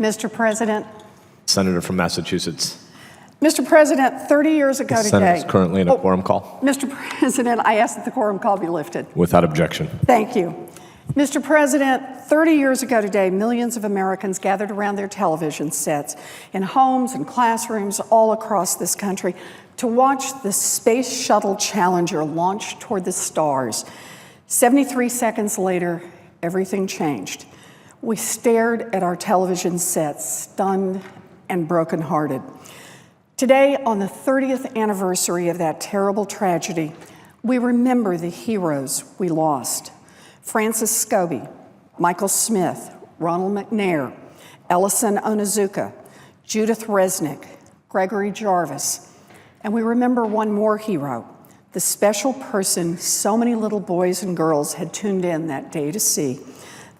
Mr. President. Senator from Massachusetts. Mr. President, 30 years ago today. The Senate is currently in a quorum call. Mr. President, I ask that the quorum call be lifted. Without objection. Thank you. Mr. President, 30 years ago today, millions of Americans gathered around their television sets in homes and classrooms all across this country to watch the Space Shuttle Challenger launch toward the stars. 73 seconds later, everything changed. We stared at our television sets, stunned and brokenhearted. Today, on the 30th anniversary of that terrible tragedy, we remember the heroes we lost. Francis Scobie, Michael Smith, Ronald McNair, Ellison Onizuka, Judith Resnick, Gregory Jarvis. And we remember one more hero, the special person so many little boys and girls had tuned in that day to see,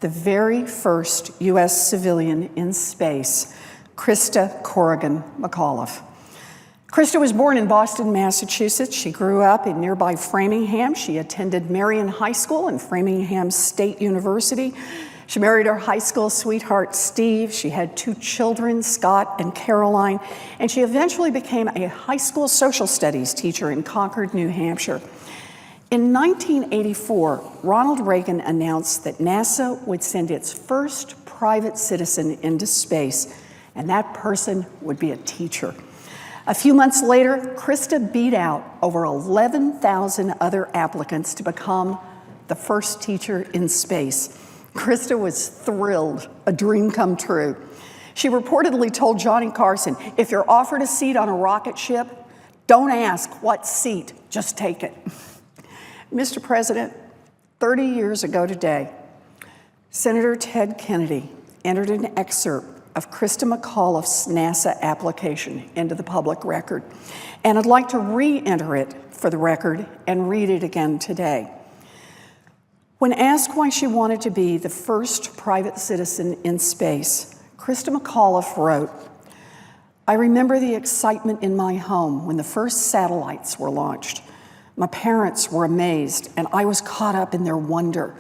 the very first U.S. civilian in space, Christa Corrigan McAuliffe. Christa was born in Boston, Massachusetts. She grew up in nearby Framingham. She attended Marion High School and Framingham State University. She married her high school sweetheart, Steve. She had 2 children, Scott and Caroline, and she eventually became a high school social studies teacher in Concord, New Hampshire. In 1984, Ronald Reagan announced that NASA would send its first private citizen into space, and that person would be a teacher. A few months later, Christa beat out over 11,000 other applicants to become the first teacher in space. Christa was thrilled, a dream come true. She reportedly told Johnny Carson, "If you're offered a seat on a rocket ship, don't ask what seat, just take it." Mr. President, 30 years ago today, Senator Ted Kennedy entered an excerpt of Christa McAuliffe's NASA application into the public record. And I'd like to re-enter it for the record and read it again today. When asked why she wanted to be the first private citizen in space, Christa McAuliffe wrote, "I remember the excitement in my home when the first satellites were launched. My parents were amazed, and I was caught up in their wonder.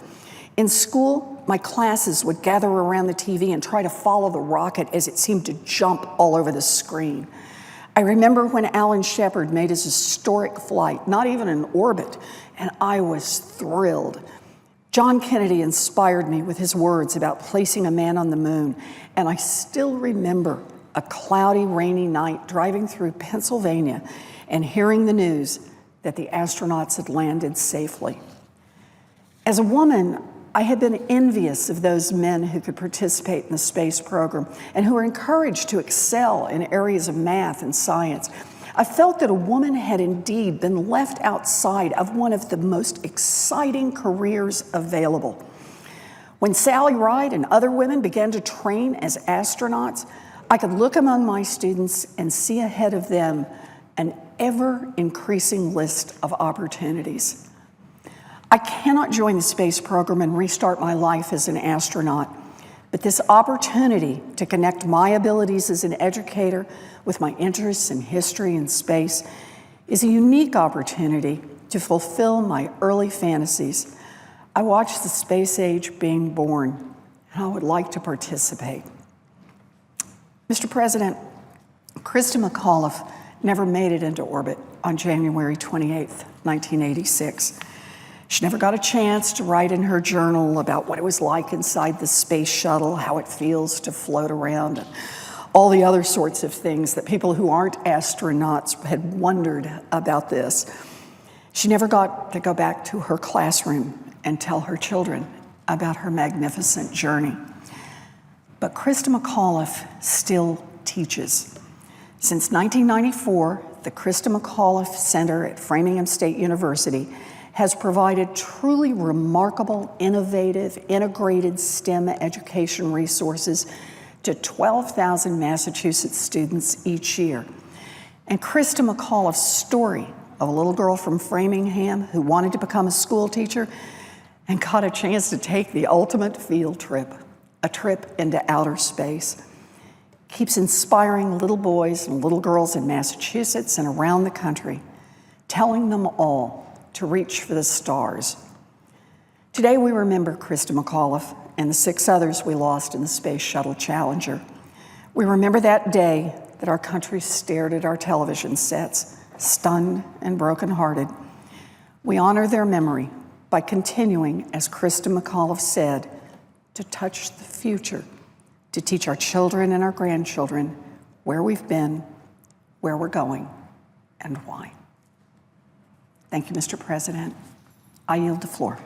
In school, my classes would gather around the TV and try to follow the rocket as it seemed to jump all over the screen. I remember when Alan Shepard made his historic flight, not even in orbit, and I was thrilled. John Kennedy inspired me with his words about placing a man on the moon, and I still remember a cloudy, rainy night driving through Pennsylvania and hearing the news that the astronauts had landed safely. As a woman, I had been envious of those men who could participate in the space program and who were encouraged to excel in areas of math and science. I felt that a woman had indeed been left outside of one of the most exciting careers available. When Sally Ride and other women began to train as astronauts, I could look among my students and see ahead of them an ever-increasing list of opportunities. I cannot join the space program and restart my life as an astronaut, but this opportunity to connect my abilities as an educator with my interests in history and space is a unique opportunity to fulfill my early fantasies. I watched the space age being born, and I would like to participate." Mr. President, Christa McAuliffe never made it into orbit on January 28th, 1986. She never got a chance to write in her journal about what it was like inside the space shuttle, how it feels to float around, and all the other sorts of things that people who aren't astronauts had wondered about this. She never got to go back to her classroom and tell her children about her magnificent journey. But Christa McAuliffe still teaches. Since 1994, the Christa McAuliffe Center at Framingham State University has provided truly remarkable, innovative, integrated STEM education resources to 12,000 Massachusetts students each year. And Christa McAuliffe's story of a little girl from Framingham who wanted to become a school teacher and got a chance to take the ultimate field trip, a trip into outer space, keeps inspiring little boys and little girls in Massachusetts and around the country, telling them all to reach for the stars. Today we remember Christa McAuliffe and the 6 others we lost in the Space Shuttle Challenger. We remember that day that our country stared at our television sets, stunned and brokenhearted. We honor their memory by continuing, as Krista McAuliffe said, to touch the future, to teach our children and our grandchildren where we've been, where we're going, and why. Thank you, Mr. President. I yield the floor.